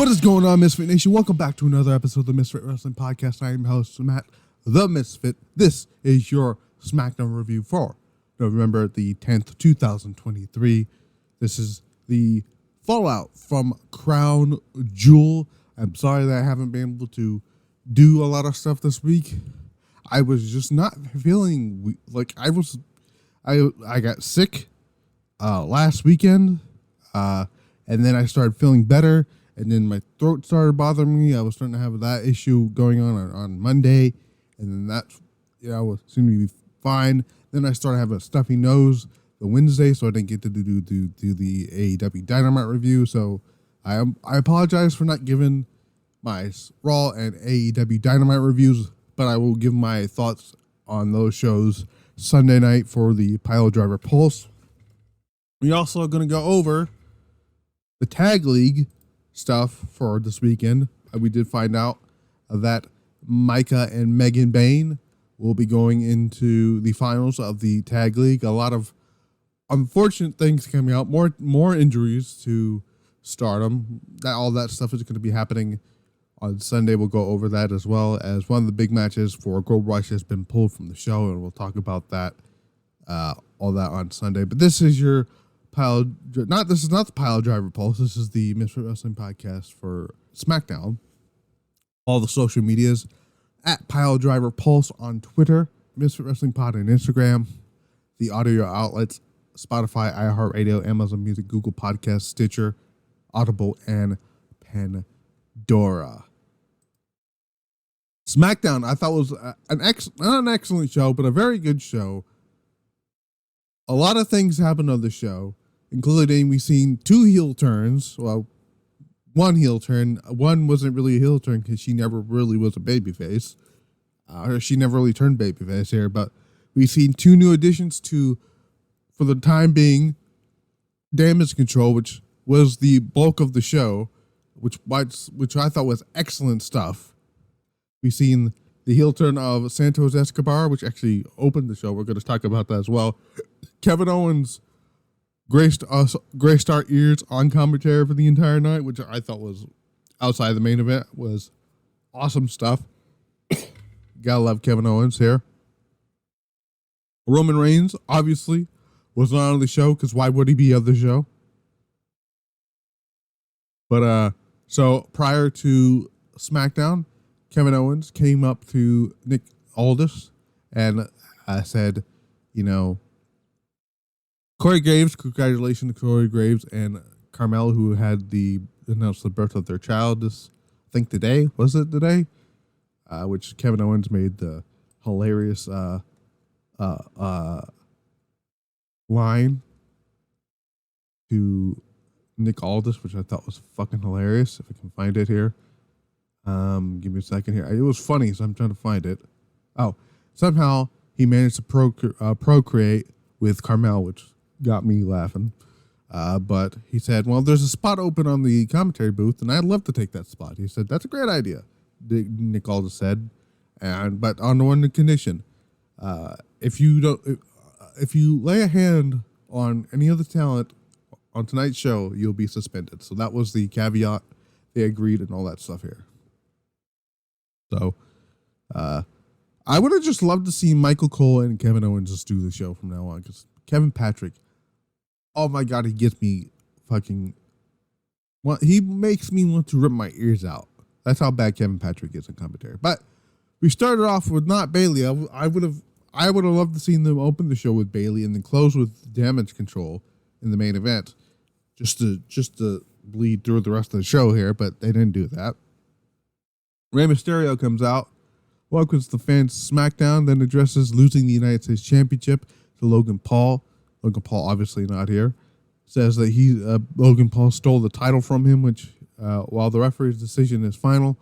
What is going on, Misfit Nation? Welcome back to another episode of the Misfit Wrestling Podcast. I am your host, Matt, the Misfit. This is your SmackDown review for November the 10th, 2023. This is the fallout from Crown Jewel. I'm sorry that I haven't been able to do a lot of stuff this week. I was just not feeling like I got sick last weekend, and then I started feeling better. And then my throat started bothering me. I was starting to have that issue going on Monday. And then that, seemed to be fine. Then I started having a stuffy nose the Wednesday, so I didn't get to do the AEW Dynamite review. So I apologize for not giving my Raw and AEW Dynamite reviews, but I will give my thoughts on those shows Sunday night for the Pile Driver Pulse. We also are going to go over the Tag League stuff for this weekend. We did find out that Micah and Megan Bain will be going into the finals of the Tag League. A lot of unfortunate things coming out, more injuries to Stardom. All that stuff is going to be happening on Sunday. We'll go over that, as well as one of the big matches for Gold Rush has been pulled from the show, and we'll talk about that, all that on Sunday. But this is your this is not the Pile Driver Pulse. This is the Misfit Wrestling Podcast for SmackDown. All the social medias at Pile Driver Pulse on Twitter, Misfit Wrestling Pod on Instagram, the audio outlets Spotify, iHeartRadio, Amazon Music, Google Podcasts, Stitcher, Audible, and Pandora. SmackDown, I thought was not an excellent show, but a very good show. A lot of things happened on the show, including we've seen two heel turns. Well, one heel turn. One wasn't really a heel turn because she never really was a babyface. She never really turned babyface here, but we've seen two new additions to, for the time being, Damage CTRL, which was the bulk of the show, which I thought was excellent stuff. We've seen the heel turn of Santos Escobar, which actually opened the show. We're going to talk about that as well. Kevin Owens graced our ears on commentary for the entire night, which I thought was, outside the main event, was awesome stuff. Gotta love Kevin Owens here. Roman Reigns, obviously, was not on the show, because why would he be on the show? But, so prior to SmackDown, Kevin Owens came up to Nick Aldis and said, Corey Graves, congratulations to Corey Graves and Carmel, who had announced the birth of their child this, I think today, was it today? Which Kevin Owens made the hilarious line to Nick Aldis, which I thought was fucking hilarious. If I can find it here. Give me a second here. It was funny, so I'm trying to find it. Oh, somehow he managed to procreate with Carmel, which got me laughing. But he said, well, there's a spot open on the commentary booth, and I'd love to take that spot. He said, that's a great idea, Nick Aldis said. But on one condition. If you lay a hand on any other talent on tonight's show, you'll be suspended. So that was the caveat. They agreed and all that stuff here. So, I would have just loved to see Michael Cole and Kevin Owens just do the show from now on, because Kevin Patrick, oh my God, he gets me he makes me want to rip my ears out. That's how bad Kevin Patrick is in commentary. But we started off with not Bayley. I would have loved to see them open the show with Bayley and then close with Damage CTRL in the main event, just to bleed through the rest of the show here. But they didn't do that. Rey Mysterio comes out, welcomes the fans to SmackDown, then addresses losing the United States Championship to Logan Paul. Logan Paul obviously not here. Says that Logan Paul stole the title from him, which while the referee's decision is final,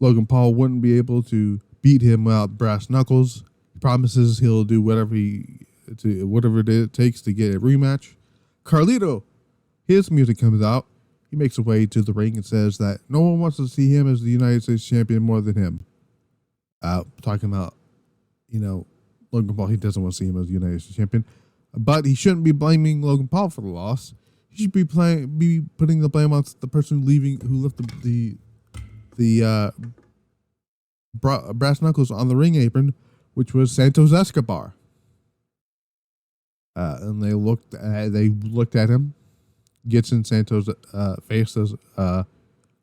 Logan Paul wouldn't be able to beat him without brass knuckles. He promises he'll do whatever it takes to get a rematch. Carlito, his music comes out. He makes his way to the ring and says that no one wants to see him as the United States champion more than him. Talking about, Logan Paul, he doesn't want to see him as the United States champion. But he shouldn't be blaming Logan Paul for the loss. he should be putting the blame on the person who left the brass knuckles on the ring apron, which was Santos Escobar. And they looked at him. Gets in Santos' face as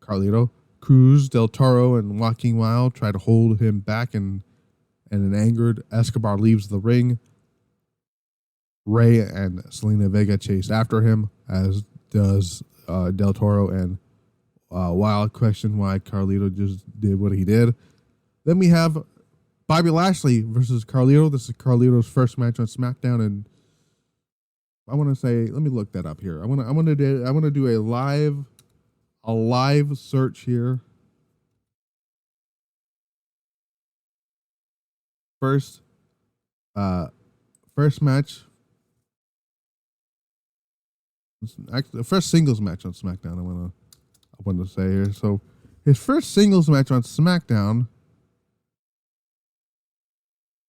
Carlito. Cruz, Del Toro, and Joaquin Wild try to hold him back, and an angered Escobar leaves the ring. Rey and Selena Vega chase after him, as does Del Toro, and Wild question why Carlito just did what he did. Then we have Bobby Lashley versus Carlito. This is Carlito's first match on SmackDown, and I want to say, let me look that up here. I want to do a live search here. First match. Actually, the first singles match on SmackDown. I want to say here. So his first singles match on SmackDown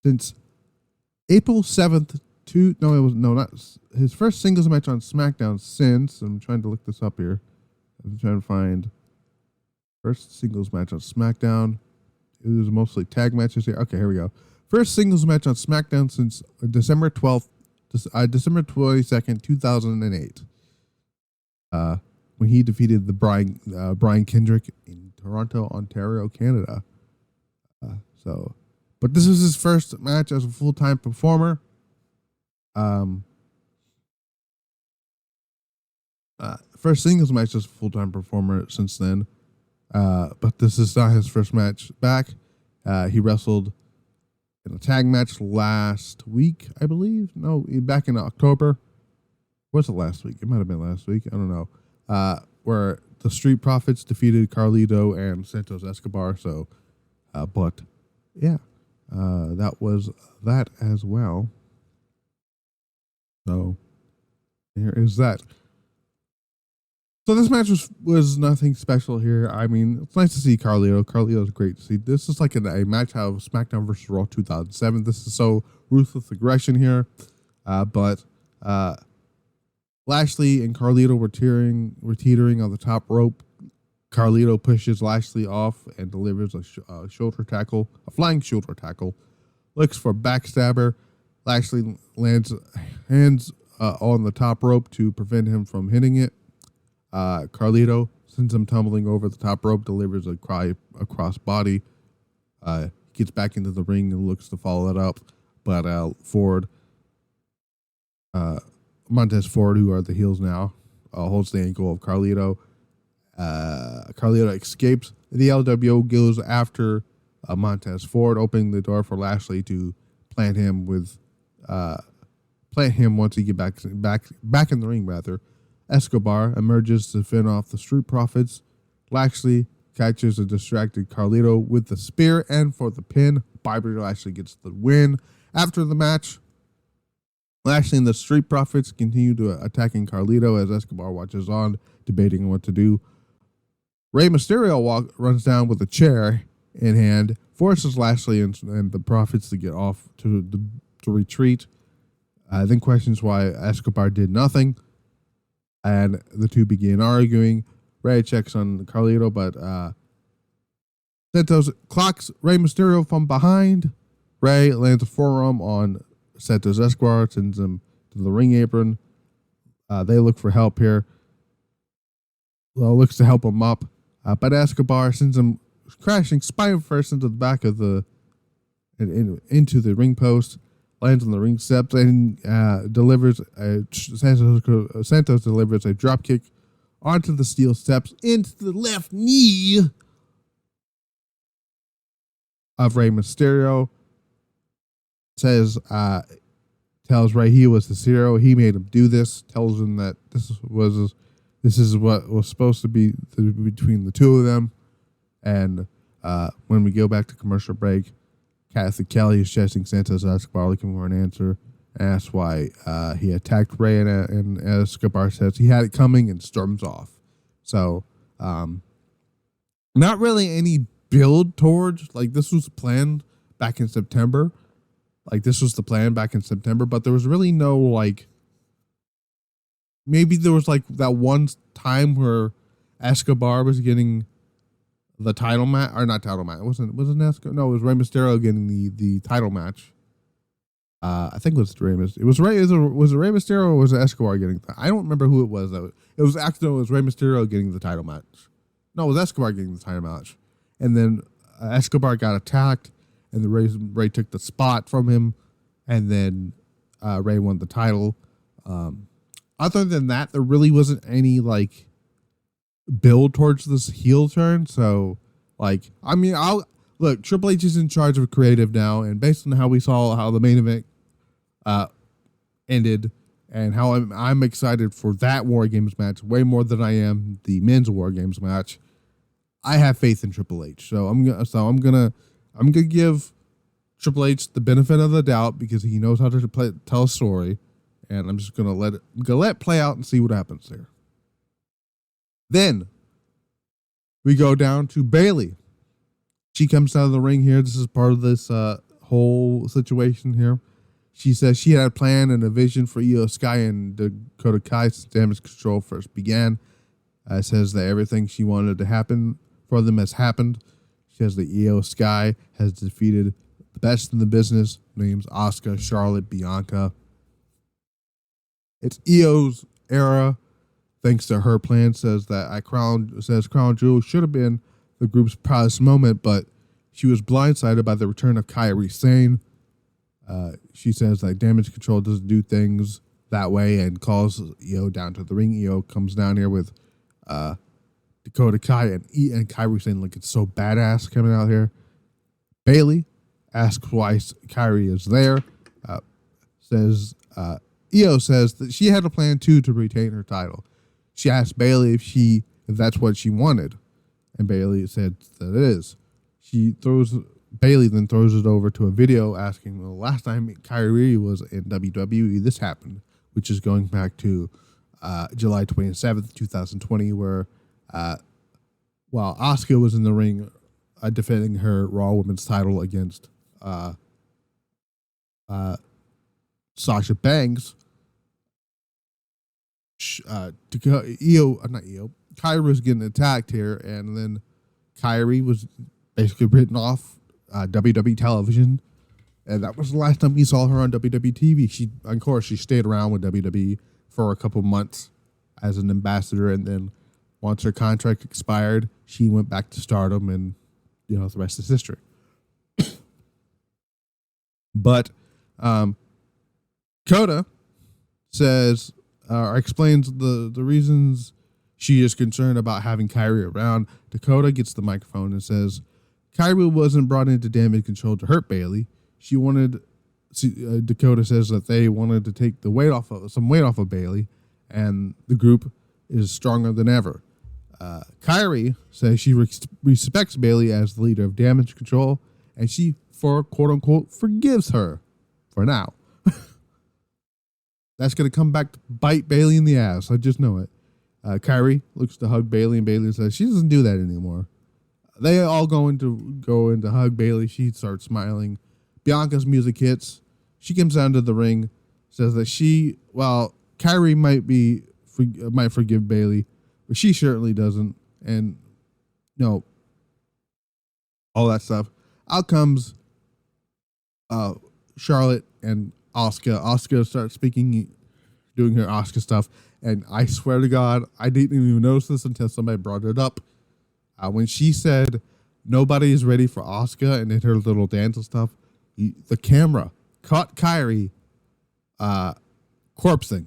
since April 7th. His first singles match on SmackDown since, I'm trying to look this up here. I'm trying to find first singles match on SmackDown. It was mostly tag matches here. Okay, here we go. First singles match on SmackDown since December 22nd, 2008. When he defeated the Brian Kendrick in Toronto, Ontario, Canada. But this is his first match as a full-time performer. First singles match as a full-time performer since then. But this is not his first match back. He wrestled in a tag match last week, I believe. No, back in October. Was it last week? It might have been last week. I don't know. Where the Street Profits defeated Carlito and Santos Escobar. So, but yeah, that was that as well. So here is that. So this match was nothing special here. I mean, it's nice to see Carlito. Carlito's great to see. This is like a match out of SmackDown vs. Raw 2007. This is so ruthless aggression here. But Lashley and Carlito were teetering on the top rope. Carlito pushes Lashley off and delivers a shoulder tackle, a flying shoulder tackle. Looks for backstabber. Lashley lands hands on the top rope to prevent him from hitting it. Carlito sends him tumbling over the top rope, delivers a cross body. Gets back into the ring and looks to follow it up, but Montez Ford, who are the heels now, holds the ankle of Carlito. Carlito escapes. The LWO goes after Montez Ford, opening the door for Lashley to plant him once he get back in the ring. Rather, Escobar emerges to fend off the Street Profits. Lashley catches a distracted Carlito with the spear, and for the pin, Bobby Lashley gets the win. After the match, Lashley and the Street Profits continue to attacking Carlito as Escobar watches on, debating what to do. Rey Mysterio runs down with a chair in hand, forces Lashley and the Profits to get off to retreat. Then questions why Escobar did nothing, and the two begin arguing. Rey checks on Carlito, but Santos clocks Rey Mysterio from behind. Rey lands a forearm on Santos Escobar, sends him to the ring apron. They look for help here. Looks to help him up, but Escobar sends him crashing spine first into the back of into the ring post. Lands on the ring steps and Santos delivers a drop kick onto the steel steps into the left knee of Rey Mysterio. Tells Rey he was the hero. He made him do this. Tells him that this is what was supposed to be between the two of them. And when we go back to commercial break, Kathy Kelly is chasing Santos Escobar, looking for an answer. Asks why he attacked Rey, and Escobar says he had it coming and storms off. So, not really any build towards, like, this was planned back in September. Like, this was the plan back in September, but there was really no, like, maybe there was like that one time where Escobar was getting the title match, or not title match. Was it Escobar? No, it was Rey Mysterio getting the title match. I think it was Rey Mysterio. It was was it Rey Mysterio or was it Escobar getting? I don't remember who it was. Though. It was actually it was Rey Mysterio getting the title match. No, it was Escobar getting the title match, and then Escobar got attacked, and the Rey took the spot from him, and then Rey won the title. Other than that, there really wasn't any like build towards this heel turn. So, like, I mean, I'll look. Triple H is in charge of creative now, and based on how we saw how the main event ended, and how I'm excited for that WarGames match way more than I am the men's WarGames match. I have faith in Triple H, so I'm gonna give Triple H the benefit of the doubt because he knows how to tell a story, and I'm just gonna let it play out and see what happens there. Then we go down to Bayley. She comes out of the ring here. This is part of this whole situation here. She says she had a plan and a vision for Io Sky and Dakota Kai since Damage CTRL first began. Says that everything she wanted to happen for them has happened. She says that Io Sky has defeated the best in the business. Names Asuka, Charlotte, Bianca. It's Io's era. Thanks to her plan, says Crown Jewel should have been the group's proudest moment, but she was blindsided by the return of Kairi Sane. She says that Damage CTRL doesn't do things that way and calls Io down to the ring. Io comes down here with Dakota Kai and Kairi Sane like it's so badass coming out here. Bayley asks why Kairi is there. Io says that she had a plan too to retain her title. She asked Bayley if that's what she wanted, and Bayley said that it is. Bayley then throws it over to a video asking, well, last time Kairi was in WWE, this happened, which is going back to July 27th, 2020, where while Asuka was in the ring defending her Raw Women's title against Sasha Banks, Kairi was getting attacked here, and then Kairi was basically written off WWE television, and that was the last time we saw her on WWE TV. She stayed around with WWE for a couple months as an ambassador, and then once her contract expired, she went back to Stardom, and the rest is history. But Coda says explains the reasons she is concerned about having Kairi around. Dakota gets the microphone and says, Kairi wasn't brought into Damage CTRL to hurt Bayley. Dakota says that they wanted to take some weight off of Bayley, and the group is stronger than ever. Kairi says she respects Bayley as the leader of Damage CTRL, and she, for quote unquote, forgives her for now. That's going to come back to bite Bayley in the ass. I just know it. Kairi looks to hug Bayley, and Bayley says she doesn't do that anymore. They all go in to hug Bayley. She starts smiling. Bianca's music hits. She comes down to the ring, says that Kairi might forgive Bayley, but she certainly doesn't. And all that stuff. Out comes Charlotte and Asuka. Asuka starts speaking, doing her Asuka stuff, and I swear to God, I didn't even notice this until somebody brought it up. When she said nobody is ready for Asuka and did her little dance and stuff, the camera caught Kairi corpsing.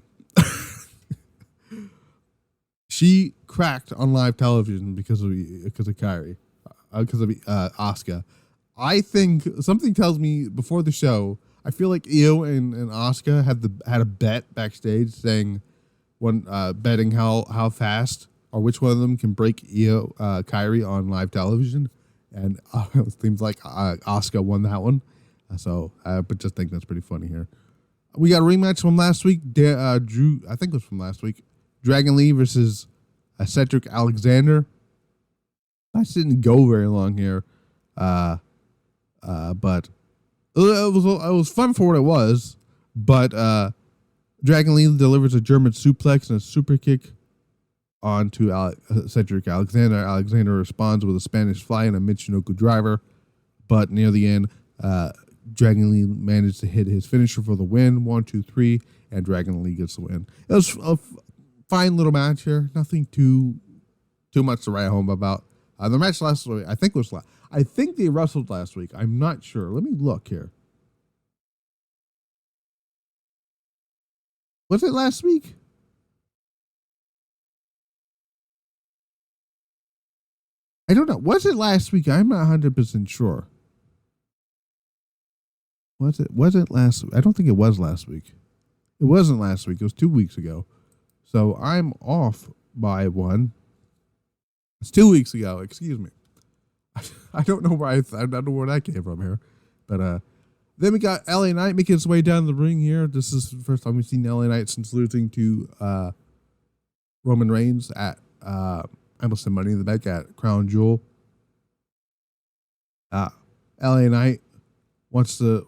She cracked on live television because of Kairi, because of Asuka. I think something tells me before the show, I feel like Io and Asuka had a bet backstage saying betting how fast or which one of them can break Kairi on live television, and it seems like Asuka won that one. But just think that's pretty funny here. We got a rematch from last week. I think it was from last week. Dragon Lee versus Cedric Alexander. That didn't go very long here, but it was fun for what it was. But Dragon Lee delivers a German suplex and a super kick onto Cedric Alexander. Alexander responds with a Spanish fly and a Michinoku driver, but near the end, Dragon Lee managed to hit his finisher for the win. 1, 2, 3, and Dragon Lee gets the win. It was a fine little match here. Nothing too much to write home about. The match last week, I think they wrestled last week. I'm not sure. Let me look here. Was it last week? I don't know. Was it last week? I'm not 100% sure. Was it last week? I don't think it was last week. It wasn't last week. It was 2 weeks ago. So I'm off by one. It's 2 weeks ago. Excuse me. I don't know where I don't know where that came from here. But then we got LA Knight making his way down the ring here. This is the first time we've seen LA Knight since losing to Roman Reigns at I almost said Money in the Bank at Crown Jewel. LA Knight wants to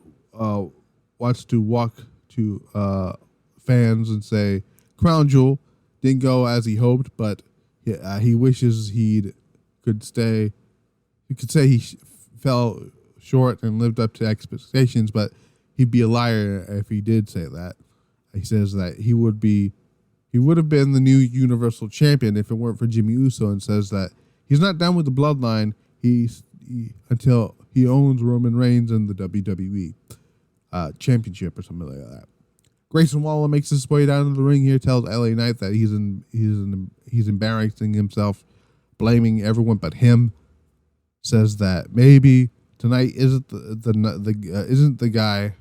walk to fans and say Crown Jewel didn't go as he hoped, but he wishes he could stay. You could say he fell short and lived up to expectations, but he'd be a liar if he did say that. He says that he would have been the new Universal Champion if it weren't for Jimmy Uso, and says that he's not done with the bloodline until he owns Roman Reigns and the WWE Championship or something like that. Grayson Waller makes his way down to the ring here, tells LA Knight that he's embarrassing himself, blaming everyone but him. Says that maybe tonight isn't isn't the guy.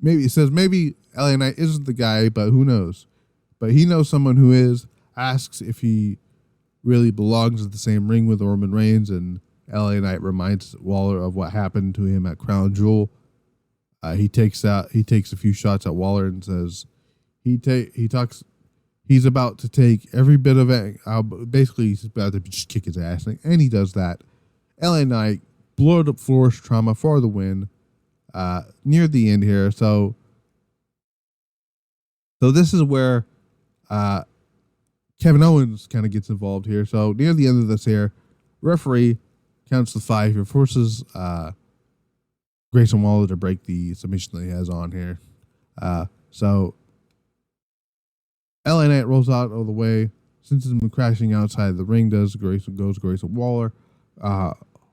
Maybe he says maybe LA Knight isn't the guy, but who knows? But he knows someone who is. Asks if he really belongs at the same ring with Roman Reigns, and LA Knight reminds Waller of what happened to him at Crown Jewel. He takes a few shots at Waller and says he's about to take every bit of it. Basically, he's about to just kick his ass, and he does that. LA Knight blowed up Flourish Trauma for the win near the end here. So this is where Kevin Owens kind of gets involved here. So near the end of this here, referee counts to 5 here, forces Grayson Waller to break the submission that he has on here. So LA Knight rolls out of the way. Since he's been crashing outside the ring, Grayson Waller.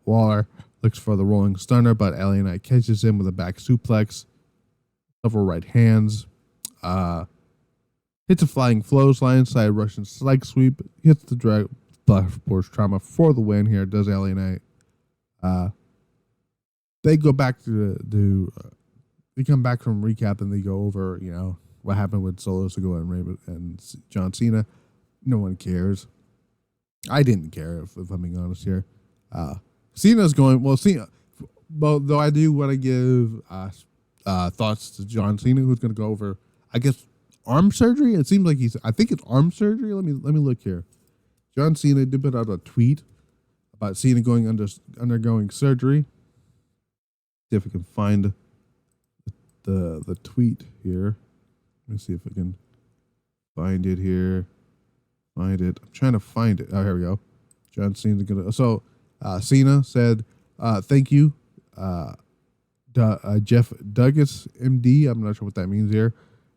Waller looks for the rolling stunner, but LA Knight catches him with a back suplex, several right hands, hits a flying clothesline, side Russian leg sweep, hits the drag force trauma for the win here. Does LA Knight? They go back they come back from recap and they go over, what happened with Solo Sikoa and John Cena. No one cares. I didn't care if I'm being honest here. Cena's going well. Cena, though I do want to give thoughts to John Cena, who's going to go over, I guess, arm surgery. It seems like I think it's arm surgery. Let me look here. John Cena did put out a tweet about Cena undergoing surgery. See if I can find the tweet here. Let me see if I can find it here. I'm trying to find it. Oh, here we go. John Cena's gonna. So Cena said, "Thank you, Jeff Douglas, MD." I'm not sure what that means here.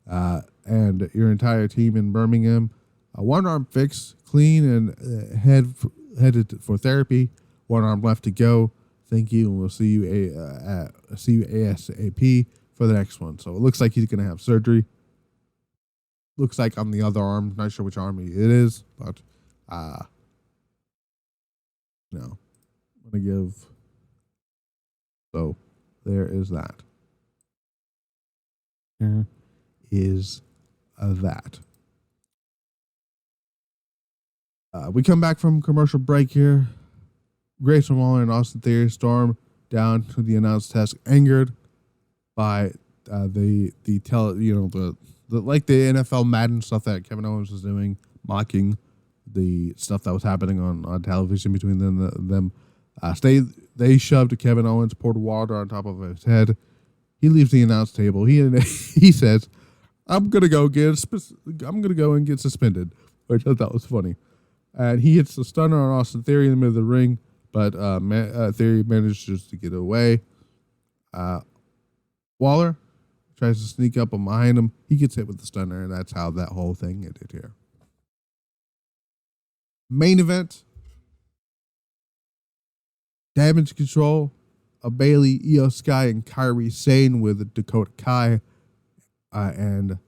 And your entire team in Birmingham. One arm fixed, clean, and headed for therapy. One arm left to go. Thank you, and we'll see you ASAP for the next one. So it looks like he's going to have surgery. Looks like on the other arm. Not sure which arm it is, but no. I'm going to give. So there is that. There is that. We come back from commercial break here. Grayson Waller and Austin Theory storm down to the announce desk, angered by the NFL Madden stuff that Kevin Owens was doing, mocking the stuff that was happening on television between them. They shoved Kevin Owens, poured water on top of his head. He leaves the announce table. He says, I'm gonna go and get suspended, which I thought was funny. And he hits the stunner on Austin Theory in the middle of the ring, but Theory manages to get away. Waller tries to sneak up behind him. He gets hit with the stunner, and that's how that whole thing ended here. Main event. Damage Control, Bailey, Io Sky, and Kairi Sane with Dakota Kai and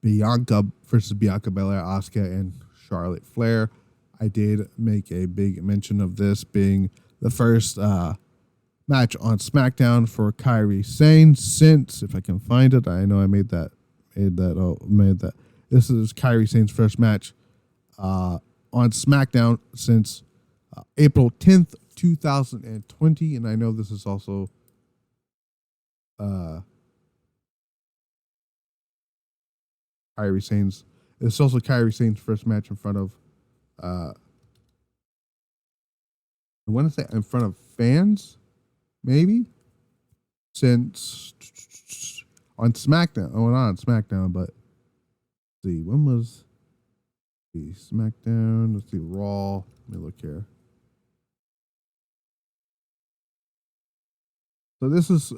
Bianca versus Bianca Belair, Asuka, and Charlotte Flair. I did make a big mention of this being the first match on SmackDown for Kairi Sane since, if I can find it, I know I made that. This is Kairi Sane's first match on SmackDown since April 10th, 2020, and I know this is also Kairi Sane's. It's also Kairi Sane's first match in front of I want to say in front of fans, maybe since on SmackDown. Oh, not on SmackDown, but let's see, when was the SmackDown? Let's see, Raw. Let me look here. So this is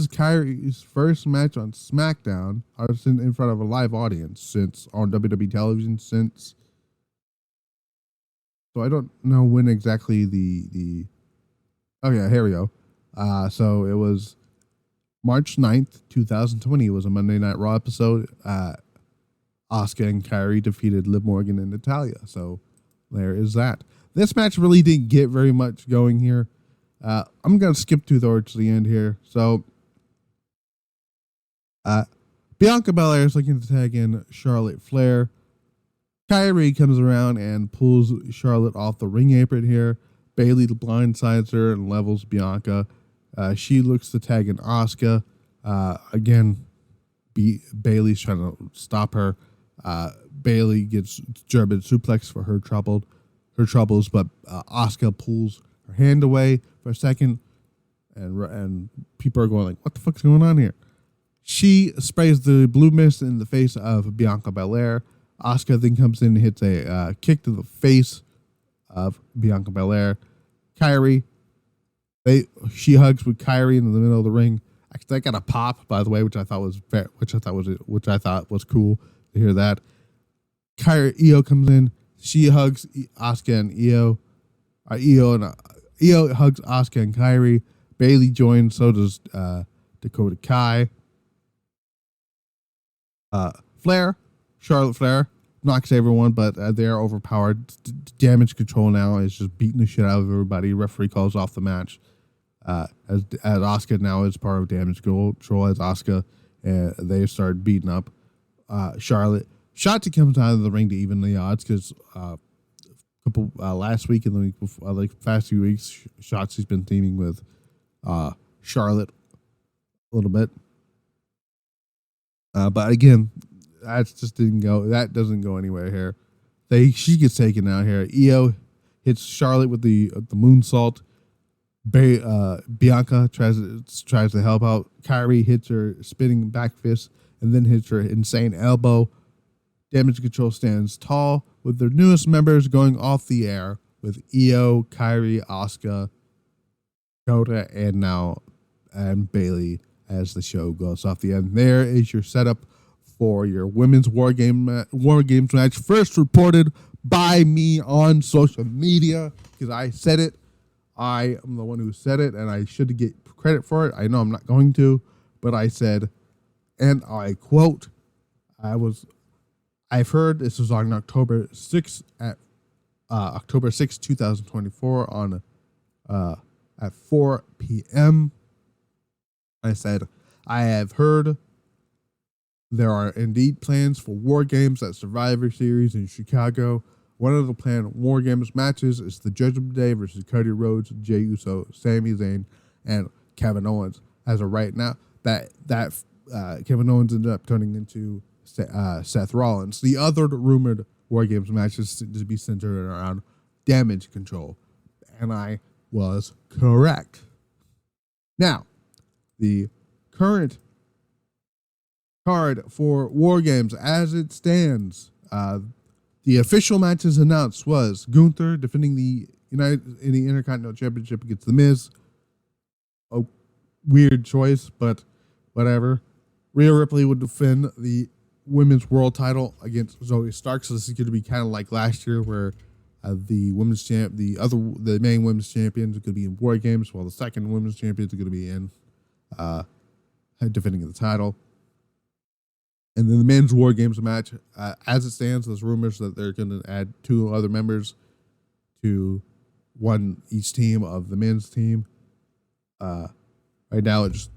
Kairi's first match on SmackDown, in front of a live audience since on WWE television since. So I don't know when exactly the. Oh yeah, here we go. So it was March 9th, 2020. It was a Monday Night Raw episode. Asuka and Kairi defeated Liv Morgan and Natalya. So there is that. This match really didn't get very much going here. I'm going to skip towards the end here. So, Bianca Belair is looking to tag in Charlotte Flair. Kairi comes around and pulls Charlotte off the ring apron here. Bailey blindsides her and levels Bianca. She looks to tag in Asuka. Again, Bailey's trying to stop her. Bailey gets German suplex for her troubles, but Asuka pulls her hand away for a second, and people are going like, "What the fuck's going on here?" She sprays the blue mist in the face of Bianca Belair. Asuka then comes in and hits a kick to the face of Bianca Belair. Kairi, she hugs with Kairi in the middle of the ring. Actually, that got a pop, by the way, which I thought was cool to hear that. Io comes in. She hugs Asuka and Io. Io hugs Asuka and Kairi. Bailey joins. So does Dakota Kai. Charlotte Flair knocks everyone, but they're overpowered. Damage Control now is just beating the shit out of everybody. Referee calls off the match. As Asuka now is part of Damage Control as Asuka, they start beating up Charlotte. Shotzi comes out of the ring to even the odds because last week and the week before, like past few weeks, Shotzi's been teaming with Charlotte a little bit. But again, that doesn't go anywhere here. She gets taken out here. Io hits Charlotte with the moonsault. Bianca tries to help out. Kairi hits her spinning back fist and then hits her insane elbow. Damage Control stands tall with their newest members going off the air with Io, Kairi, Asuka, Dakota, and Bailey as the show goes off the end. There is your setup for your women's WarGames match, first reported by me on social media because I said it. I am the one who said it, and I should get credit for it. I know I'm not going to, but I said, and I quote, I've heard this was on October 6th, 2024 on at 4 p.m. I said, I have heard there are indeed plans for WarGames at Survivor Series in Chicago. One of the planned WarGames matches is the Judgment Day versus Cody Rhodes, Jey Uso, Sami Zayn, and Kevin Owens. As of right now, that Kevin Owens ended up turning into Seth Rollins. The other rumored WarGames match is to be centered around Damage Control, and I was correct. Now, the current card for WarGames as it stands. The official matches announced was Gunther defending the Intercontinental Championship against The Miz. A weird choice, but whatever. Rhea Ripley would defend the women's world title against Zoe Stark. So this is going to be kind of like last year, where the main women's champions are going to be in WarGames, while the second women's champions are going to be in defending the title. And then the men's WarGames match, as it stands, there's rumors that they're going to add 2 other members to one each team of the men's team. Right now, it's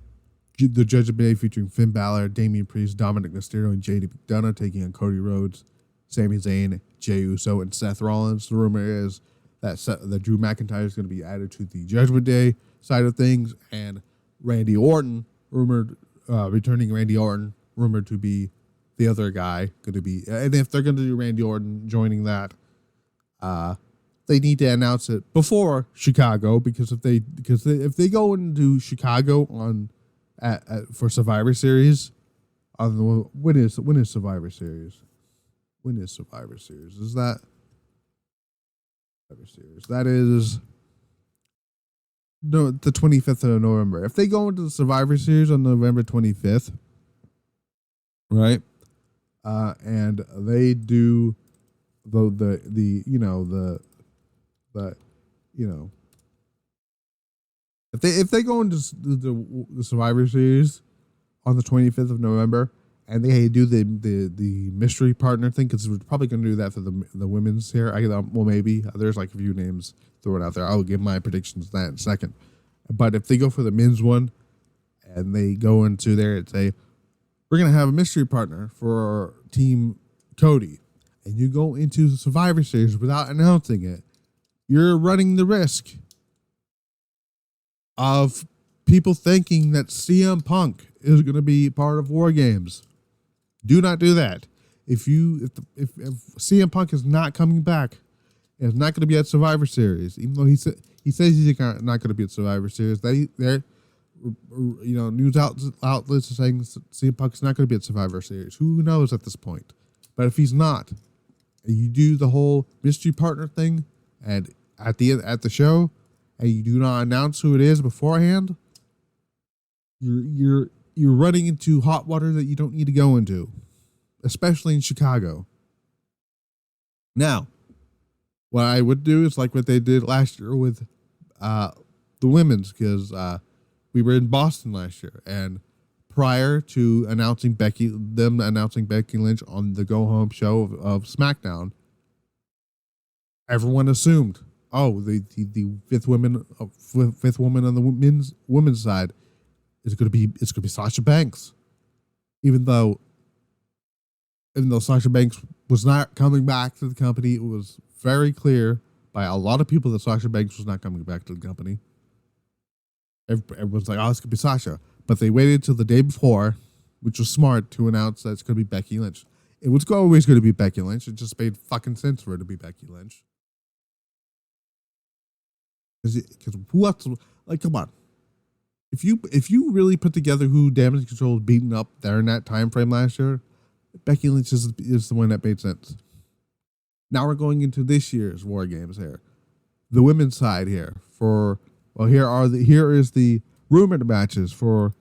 the Judgment Day featuring Finn Balor, Damian Priest, Dominic Mysterio, and JD McDonough taking on Cody Rhodes, Sami Zayn, Jey Uso, and Seth Rollins. The rumor is that Drew McIntyre is going to be added to the Judgment Day side of things, and Randy Orton, returning Randy Orton, rumored to be the other guy going to be. And if they're going to do Randy Orton joining that, they need to announce it before Chicago, because if they go into Chicago for Survivor Series, when is Survivor Series? When is Survivor Series? Is that Survivor Series? That is the 25th of November. If they go into the Survivor Series on November 25th, right? And they do if they go into the Survivor Series on the 25th of November, and they do the mystery partner thing, because we're probably going to do that for the women's here. Well, maybe there's like a few names thrown out there. I'll give my predictions on that in a second. But if they go for the men's one, and they go into there and say, we're going to have a mystery partner for Team Cody, and you go into the Survivor Series without announcing it, you're running the risk of people thinking that CM Punk is going to be part of WarGames. Do not do that. If CM Punk is not coming back, and is not going to be at Survivor Series, even though he says he's not going to be at Survivor Series, news outlets are saying CM Punk is not going to be at Survivor Series. Who knows at this point? But if he's not, and you do the whole mystery partner thing, and at the show, and you do not announce who it is beforehand, you're running into hot water that you don't need to go into, especially in Chicago. Now, what I would do is like what they did last year with the women's, because we were in Boston last year, and prior to announcing Becky Lynch on the Go Home show of SmackDown, everyone assumed, the fifth woman on the women's side is going to be Sasha Banks, even though Sasha Banks was not coming back to the company. It was very clear by a lot of people that Sasha Banks was not coming back to the company. Everyone's like, it's going to be Sasha. But they waited till the day before, which was smart, to announce that it's going to be Becky Lynch. It was always going to be Becky Lynch. It just made fucking sense for it to be Becky Lynch. Because who else? Like, come on. If you really put together who Damage CTRL was beating up during that time frame last year, Becky Lynch is the one that made sense. Now we're going into this year's WarGames here. The women's side here here is the rumored matches for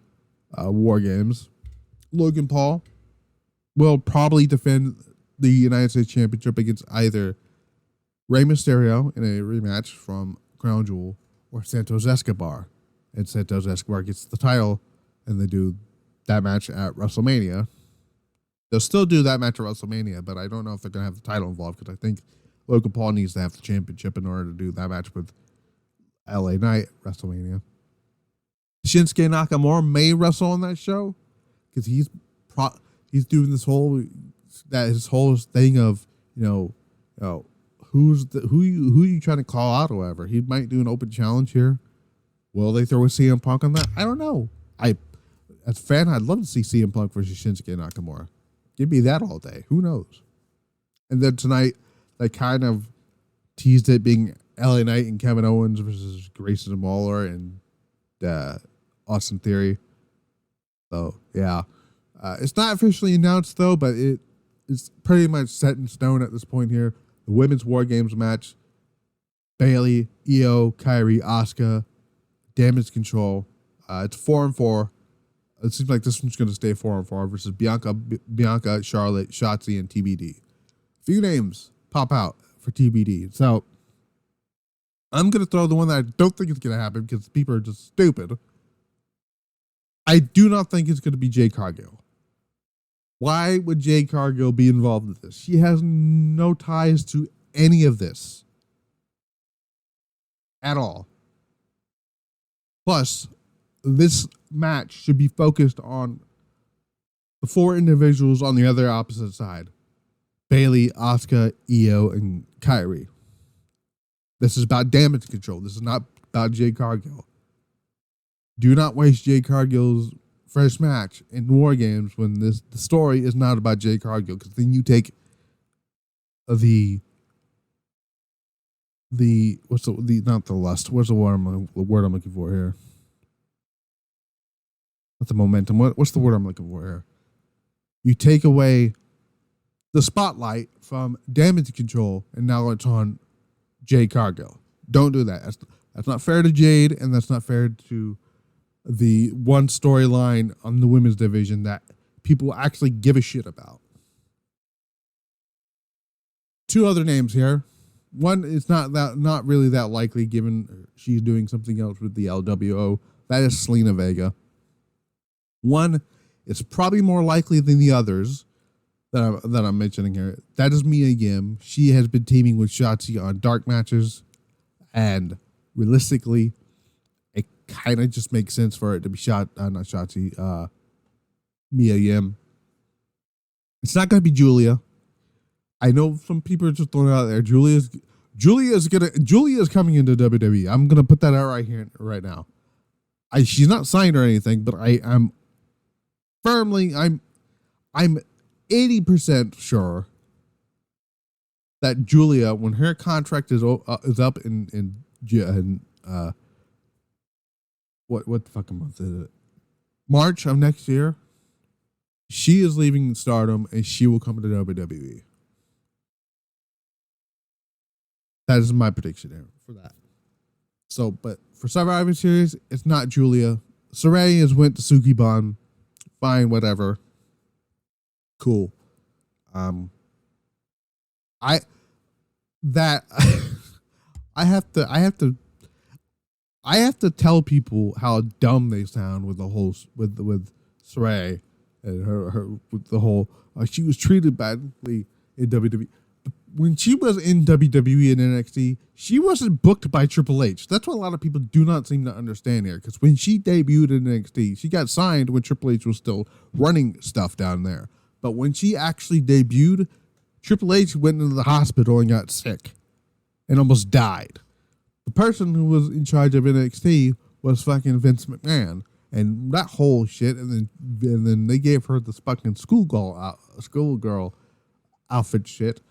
WarGames. Logan Paul will probably defend the United States Championship against either Rey Mysterio in a rematch from Crown Jewel or Santos Escobar. And Santos Escobar gets the title, and they do that match at WrestleMania. They'll still do that match at WrestleMania, but I don't know if they're going to have the title involved, because I think Logan Paul needs to have the championship in order to do that match with LA Knight at WrestleMania. Shinsuke Nakamura may wrestle on that show, because he's doing his whole thing of who you trying to call out or whatever. He might do an open challenge here. Will they throw a CM Punk on that? I don't know. As a fan, I'd love to see CM Punk versus Shinsuke Nakamura. Give me that all day. Who knows? And then tonight, they kind of teased it being LA Knight and Kevin Owens versus Grayson Waller and Austin Theory. So, yeah. It's not officially announced though, but it is pretty much set in stone at this point here. The women's WarGames match: Bayley, Io, Kairi, Asuka, Damage CTRL. It's 4-4. It seems like this one's going to stay 4-4 versus Bianca, Charlotte, Shotzi, and TBD. Few names pop out for TBD. So I'm going to throw the one that I don't think is going to happen because people are just stupid. I do not think it's going to be Jade Cargill. Why would Jade Cargill be involved in this? She has no ties to any of this at all. Plus, this match should be focused on the four individuals on the other opposite side: Bayley, Asuka, Io, and Kairi. This is about Damage CTRL. This is not about Jade Cargill. Do not waste Jade Cargill's first match in WarGames when the story is not about Jade Cargill, because then you take the what's the not the lust. What's the word I'm looking for here? Not the momentum. What's the word I'm looking for here? You take away the spotlight from Damage CTRL, and now it's on Jade Cargill. Don't do that. That's not fair to Jade, and that's not fair to the one storyline on the women's division that people actually give a shit about. Two other names here. One is not really that likely, given she's doing something else with the LWO. That is Selena Vega. One is probably more likely than the others that I'm mentioning here. That is Mia Yim. She has been teaming with Shotzi on dark matches, and realistically, it kind of just makes sense for it to be Mia Yim. It's not going to be Julia. I know some people are just throwing it out there. Julia is coming into WWE. I'm gonna put that out right here, right now. She's not signed or anything, but I'm 80% sure that Julia, when her contract is up in what the fucking month is it? March of next year, she is leaving Stardom and she will come to WWE. That is my prediction there for that. So, but for Survivor Series, it's not Julia. Saray has went to Sukiban. Fine, whatever. Cool. I have to tell people how dumb they sound with the whole with Saray and her with the whole she was treated badly in WWE. When she was in WWE and NXT, she wasn't booked by Triple H. That's what a lot of people do not seem to understand here. Because when she debuted in NXT, she got signed when Triple H was still running stuff down there. But when she actually debuted, Triple H went into the hospital and got sick and almost died. The person who was in charge of NXT was fucking Vince McMahon. And that whole shit, and then they gave her this fucking schoolgirl outfit shit.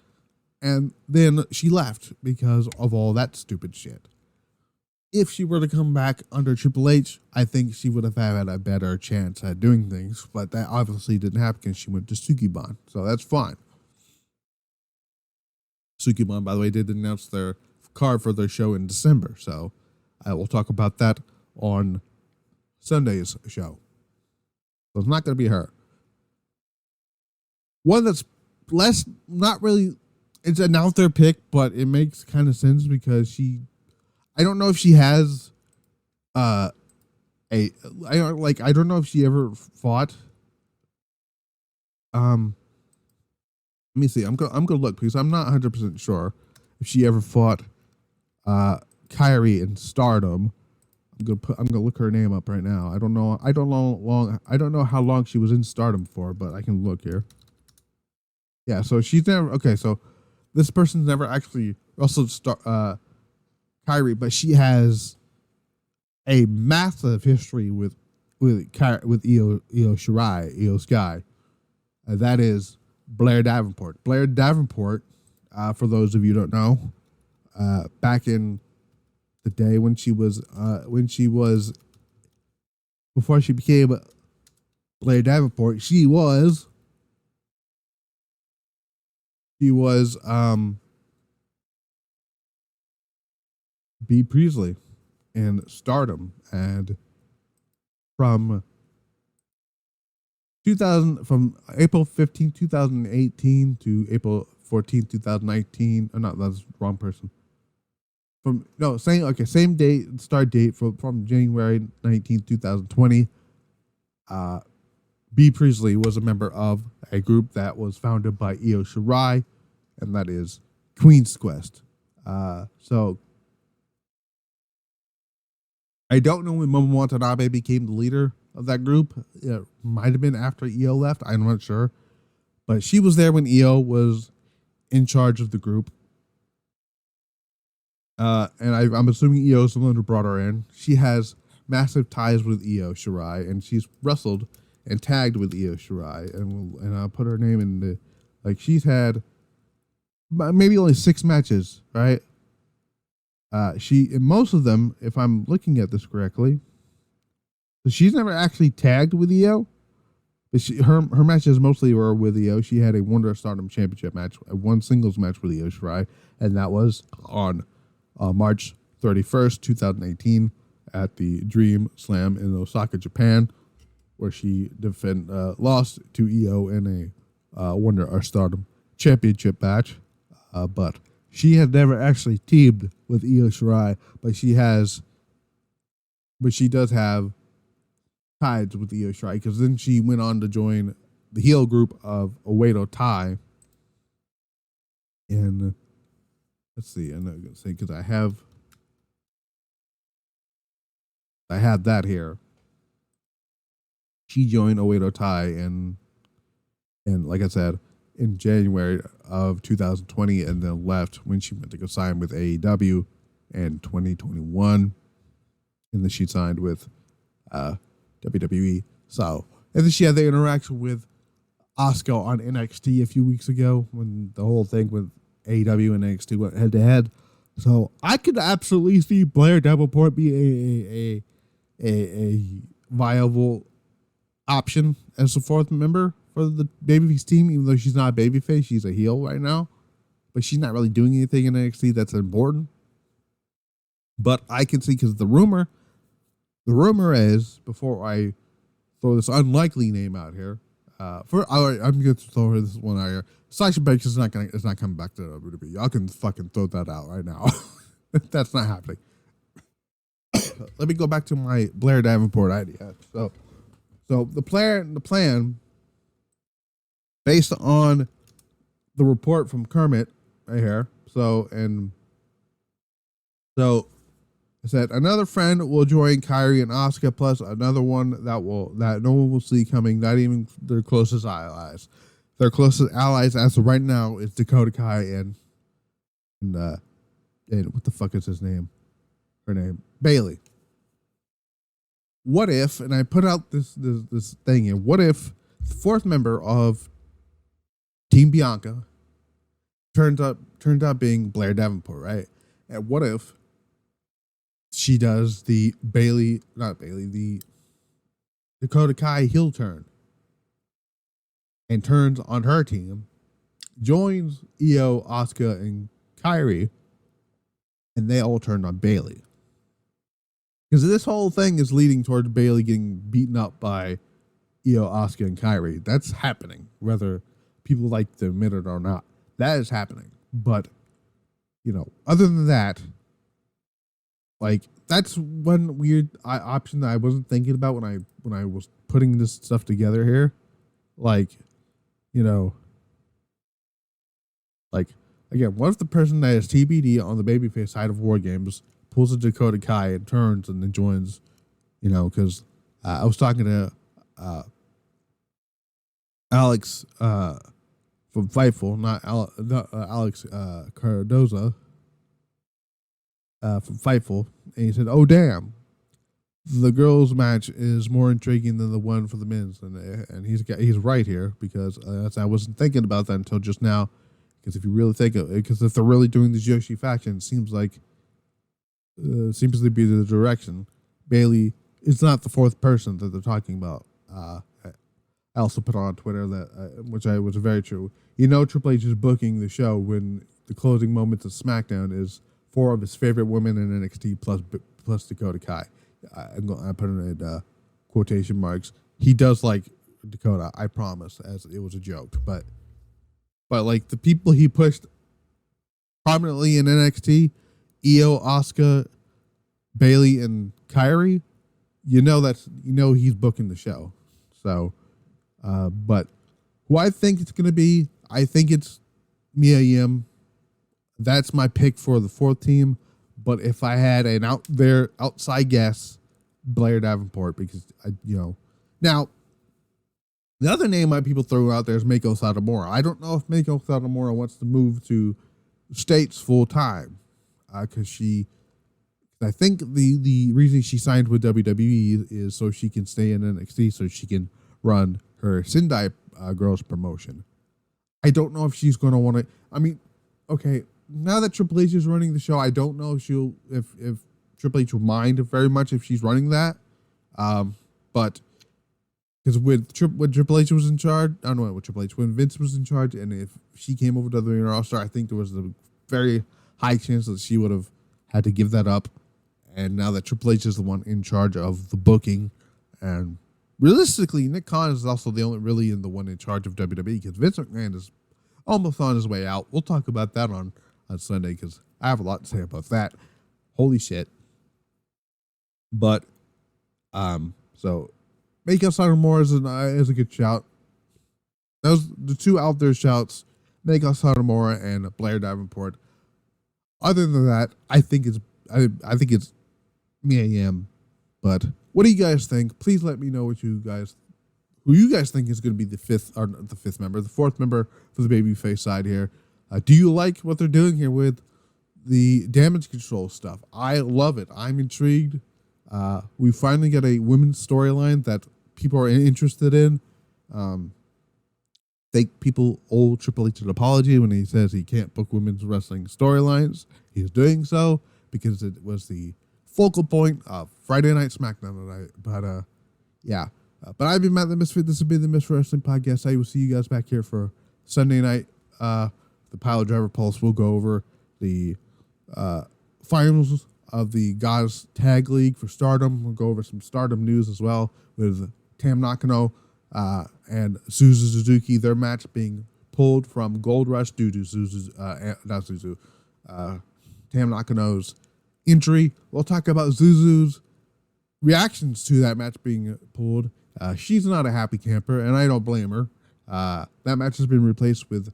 And then she left because of all that stupid shit. If she were to come back under Triple H, I think she would have had a better chance at doing things. But that obviously didn't happen because she went to Sukiban. So that's fine. Sukiban, by the way, did announce their card for their show in December. So I will talk about that on Sunday's show. So it's not going to be her. One that's not really... It's an out there pick, but it makes kind of sense because I don't know if she has I don't know if she ever fought. Let me see. I'm gonna look because I'm not 100% sure if she ever fought Kairi in Stardom. I'm gonna look her name up right now. I don't know how long she was in Stardom for, but I can look here. Yeah, so she's never so this person's never actually wrestled Kairi, but she has a massive history with Io Sky. That is Blair Davenport. Blair Davenport, for those of you who don't know, back in the day when she was before she became Blair Davenport. She was B. Priestley in Stardom, and from April 15, 2018 to April 14, 2019. Oh, no, that's the wrong person. Same date, start date from January 19, 2020. B. Priestley was a member of a group that was founded by Io Shirai, and that is Queen's Quest. So I don't know when Momo Watanabe became the leader of that group. It might have been after Io left. I'm not sure. But she was there when Io was in charge of the group. And I'm assuming Io is the one who brought her in. She has massive ties with Io Shirai, and she's wrestled and tagged with Io Shirai. And I'll put her name in the... Like, she's had maybe only 6 matches, right? In most of them, if I'm looking at this correctly, she's never actually tagged with Io, but her matches mostly were with Io. She had a Wonder of Stardom Championship match, one singles match with Io Shirai, and that was on March 31st, 2018, at the Dream Slam in Osaka, Japan, where she lost to Io in a Wonder of Stardom Championship match, but she had never actually teamed with Io Shirai, but she does have ties with Io Shirai, because then she went on to join the heel group of Oedo Tai. And let's see, I'm not gonna say because I have that here. She joined Oedo Tai and like I said, in January of 2020, and then left when she went to go sign with AEW in 2021, and then she signed with WWE. So, and then she had the interaction with Asuka on NXT a few weeks ago when the whole thing with AEW and NXT went head to head. So I could absolutely see Blair Davenport be a viable option as a 4th member for the babyface team, even though she's not a babyface, she's a heel right now. But she's not really doing anything in NXT that's important. But I can see, because the rumor is, before I throw this unlikely name out here, I'm going to throw this one out here. Sasha Banks is not coming back to WWE. Y'all can fucking throw that out right now. That's not happening. Let me go back to my Blair Davenport idea. So the plan, based on the report from Kermit right here. So I said another friend will join Kairi and Asuka, plus another one that no one will see coming, not even their closest allies. Their closest allies as of right now is Dakota Kai and what the fuck is his name? Her name, Bailey. What if, and I put out this thing here, what if the 4th member of Team Bianca turned out being Blair Davenport, right? And what if she does the the Dakota Kai heel turn and turns on her team, joins Io, Asuka, and Kairi, and they all turned on Bailey. Because this whole thing is leading towards Bailey getting beaten up by Io, Asuka, and Kairi. That's happening, whether people like to admit it or not. That is happening. But, other than that, like, that's one weird option that I wasn't thinking about when I was putting this stuff together here. Like, like, again, what if the person that is TBD on the babyface side of WarGames pulls a Dakota Kai and turns and then joins, because I was talking to Alex from Fightful, not Alex Cardoza from Fightful, and he said, "Oh damn, the girls' match is more intriguing than the one for the men's," and he's right here, because I wasn't thinking about that until just now. Because if you really think of it, because if they're really doing this Yoshi faction, it seems to be the direction. Bailey is not the 4th person that they're talking about I also put on Twitter that, which I was very true. You know, Triple H is booking the show when the closing moments of SmackDown is 4 of his favorite women in NXT plus Dakota Kai. I put it in quotation marks. He does like Dakota, I promise, as it was a joke. But like the people he pushed prominently in NXT, Io, Asuka, Bayley, and Kairi, you know he's booking the show. So, but who I think it's going to be, I think it's Mia Yim. That's my pick for the 4th team. But if I had an outside guess, Blair Davenport, because now the other name my people throw out there is Meiko Satomura. I don't know if Meiko Satomura wants to move to States full time, because I think the reason she signed with WWE is so she can stay in NXT, so she can run her Sendai Girls promotion. I don't know if she's going to want to. I mean, okay, now that Triple H is running the show, I don't know if Triple H will mind very much if she's running that. But because when Triple H was in charge, I don't know what Triple H, when Vince was in charge, and if she came over to the main roster, I think there was a very high chance that she would have had to give that up. And now that Triple H is the one in charge of the booking, and realistically, Nick Khan is also the one in charge of WWE, because Vince McMahon is almost on his way out. We'll talk about that on Sunday, because I have a lot to say about that. Holy shit. But, so Meiko Satomura is a good shout. Those the two out there shouts, Meiko Satomura and Blair Davenport. Other than that, I think it's Mia Yim. But what do you guys think? Please let me know who you guys think is going to be the 5th member, the 4th member for the babyface side here. Do you like what they're doing here with the damage control stuff? I love it. I'm intrigued. We finally get a women's storyline that people are interested in. Think people owe Triple H an apology when he says he can't book women's wrestling storylines. He's doing so because it was the focal point of Friday Night SmackDown tonight. But yeah. But I've been Matt the Misfit. This has been the Misfit Wrestling Podcast. I will see you guys back here for Sunday night. The Pile Driver Pulse. We'll go over the finals of the Goddess Tag League for Stardom. We'll go over some Stardom news as well with Tam Nakano and Suzu Suzuki. Their match being pulled from Gold Rush due to Tam Nakano's injury. We'll talk about Zuzu's reactions to that match being pulled. She's not a happy camper, and I don't blame her. That match has been replaced with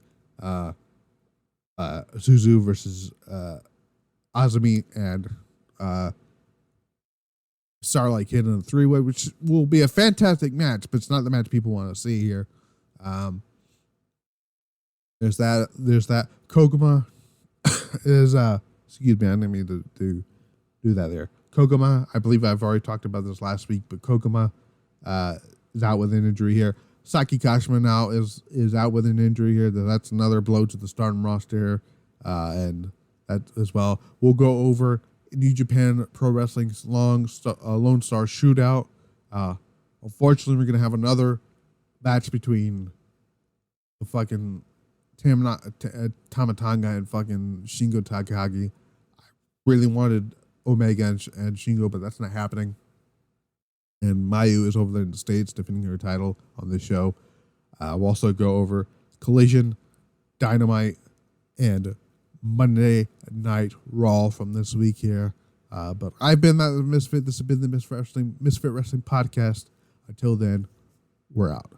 Suzu versus Azumi and Starlight Kid in a 3-way, which will be a fantastic match, but it's not the match people want to see here. There's that. Koguma is excuse me, I didn't mean to do that there. Koguma, I believe I've already talked about this last week, but Koguma is out with an injury here. Saki Kashima now is out with an injury here. That's another blow to the Stardom roster, and that as well. We'll go over New Japan Pro Wrestling's Lone Star Shootout. Unfortunately, we're gonna have another match between the fucking Tamatanga and fucking Shingo Takagi. I really wanted Omega and Shingo, but that's not happening. And Mayu is over there in the States defending her title on this show. We'll also go over Collision, Dynamite, and Monday Night Raw from this week here. But I've been the Misfit. This has been the Misfit Wrestling Podcast. Until then, we're out.